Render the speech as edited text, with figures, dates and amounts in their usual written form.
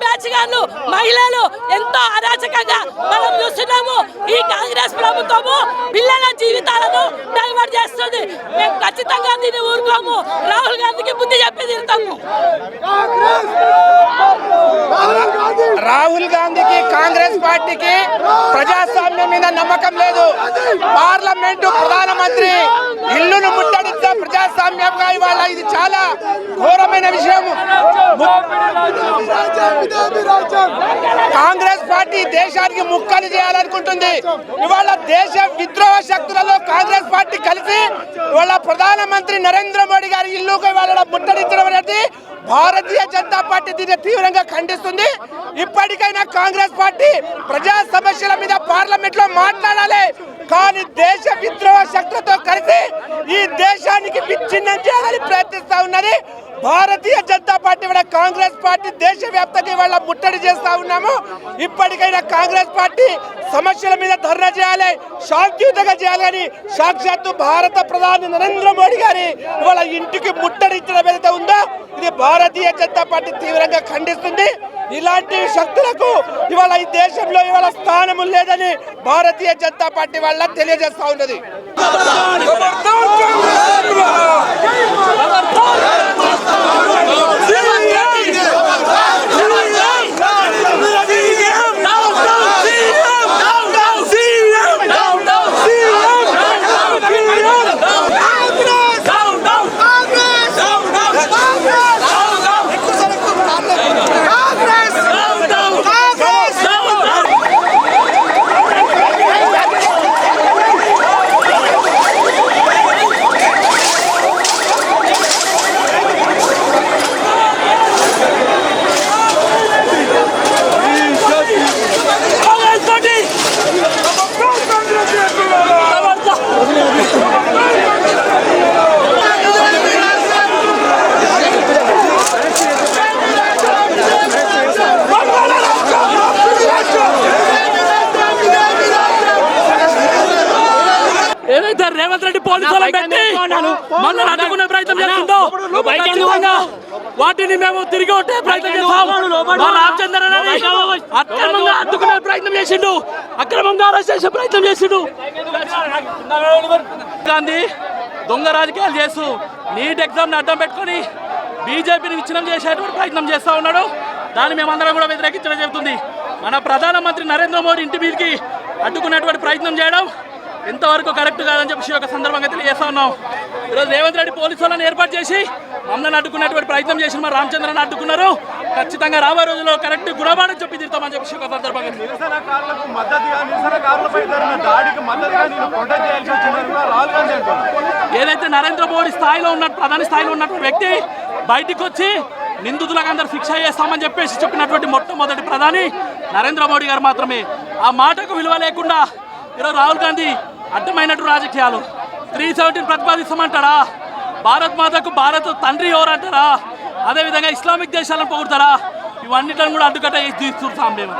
Batch గాను మహిళలు ఎంతో అరాచకంగా మనం చూస్తున్నాము. ఈ కాంగ్రెస్ ప్రభుత్వము పిల్లల జీవితాలను డైవర్ట్ చేస్తుంది. మేము ఖచ్చితంగా దీన్ని ఊరుకోము. రాహుల్ గాంధీకి బుద్ధి చెప్పి తీరుతాము. రాహుల్ గాంధీకి కాంగ్రెస్ పార్టీకి ప్రజాస్వామ్యం మీద నమ్మకం లేదు. పార్లమెంటు ప్రధానమంత్రి ఇల్లును ముట్టడిస్తే ప్రజాస్వామ్యంగా ఇవాళ ఇది చాలా ఘోరమైన విషయం. కాంగ్రెస్ పార్టీ దేశానికి ముక్కలు చేయాలనుకుంటుంది. ఇవాళ దేశ విద్రోహ శక్తులలో కాంగ్రెస్ పార్టీ కలిసి ఇవాళ ప్రధానమంత్రి నరేంద్ర మోడీ గారి ఇల్లుకు ఇవాళ ముట్టడించడం అనేది భారతీయ జనతా పార్టీ దీన్ని తీవ్రంగా ఖండిస్తుంది. ఇప్పటికైనా కాంగ్రెస్ పార్టీ ప్రజా సమస్యల మీద పార్లమెంట్ లో మాట్లాడాలి. కానీ దేశ విద్రోహ శక్తులతో కలిసి ఈ దేశానికి విచ్ఛిన్నం చేయాలని ప్రయత్నిస్తా ఉన్నది భారతీయ జనతా పార్టీ. కాంగ్రెస్ పార్టీ దేశవ్యాప్తంగా ఇవాళ ముట్టడి చేస్తా ఉన్నాము. ఇప్పటికైనా కాంగ్రెస్ పార్టీ సమస్యల మీద ధర్నా చేయాలి, శాంతియుతంగా చేయాలని సాక్షాత్తు భారత ప్రధాని నరేంద్ర మోడీ గారి ఇవాళ ఇంటికి ముట్టడించడం ఏదైతే ఉందో ఇది భారతీయ జనతా పార్టీ తీవ్రంగా ఖండిస్తుంది. ఇలాంటి శక్తులకు ఇవాళ ఈ దేశంలో ఇవాళ స్థానము లేదని భారతీయ జనతా పార్టీ వాళ్ళ తెలియజేస్తా ఉన్నది. ఏదైతే రేవంత్ రెడ్డి పోలీసులను పెట్టి మనల్ని అడ్డుకునే ప్రయత్నం చేస్తుందో వాటిని మేము తిరిగి కొట్టే ప్రయత్నం చేస్తాం. రామచంద్రని అక్రమంగా అడ్డుకునే ప్రయత్నం చేసిండు, అక్రమంగా అరెస్ట్ చేసే ప్రయత్నం చేసిండు. గాంధీ దొంగ రాజకీయాలు చేస్తూ నీట్ ఎగ్జామ్ని అడ్డం పెట్టుకొని బీజేపీని విచ్ఛిన్నం చేసేటువంటి ప్రయత్నం చేస్తూ ఉన్నాడు. దాన్ని మేమందరం కూడా వ్యతిరేకించడం జరుగుతుంది. మన ప్రధానమంత్రి నరేంద్ర మోడీ ఇంటి మీదకి అడ్డుకునేటువంటి ప్రయత్నం చేయడం ఎంతవరకు కరెక్ట్ కాదని చెప్పి ఒక సందర్భంగా తెలియజేస్తా ఉన్నాం. ఈరోజు రేవంత్ రెడ్డి పోలీసు వాళ్ళని ఏర్పాటు చేసి మమ్మల్ని అడ్డుకునేటువంటి ప్రయత్నం చేసి మా రామచంద్రని అడ్డుకున్నారు. ఖచ్చితంగా రాబోయే రోజుల్లో కరెక్ట్ గుణపాఠం చెప్పి తీరుతామని చెప్పి ఒక సందర్భంగా ఏదైతే నరేంద్ర మోడీ స్థాయిలో ఉన్న ప్రధాని స్థాయిలో ఉన్నటువంటి వ్యక్తి బయటికి వచ్చి నిందితులకు అందరూ శిక్ష చేస్తామని చెప్పేసి చెప్పినటువంటి మొట్టమొదటి ప్రధాని నరేంద్ర మోడీ గారు మాత్రమే. ఆ మాటకు విలువ లేకుండా ఈరోజు రాహుల్ గాంధీ అడ్డమైనట్టు రాజకీయాలు 317 ప్రతిపాదిస్తామంటారా? భారత్ మాతకు భారత్ తండ్రి ఎవరు అంటారా? అదేవిధంగా ఇస్లామిక్ దేశాలను పొగుడతారా? ఇవన్నిటిని కూడా అడ్డుకట్ట తీస్తున్నాం మేము.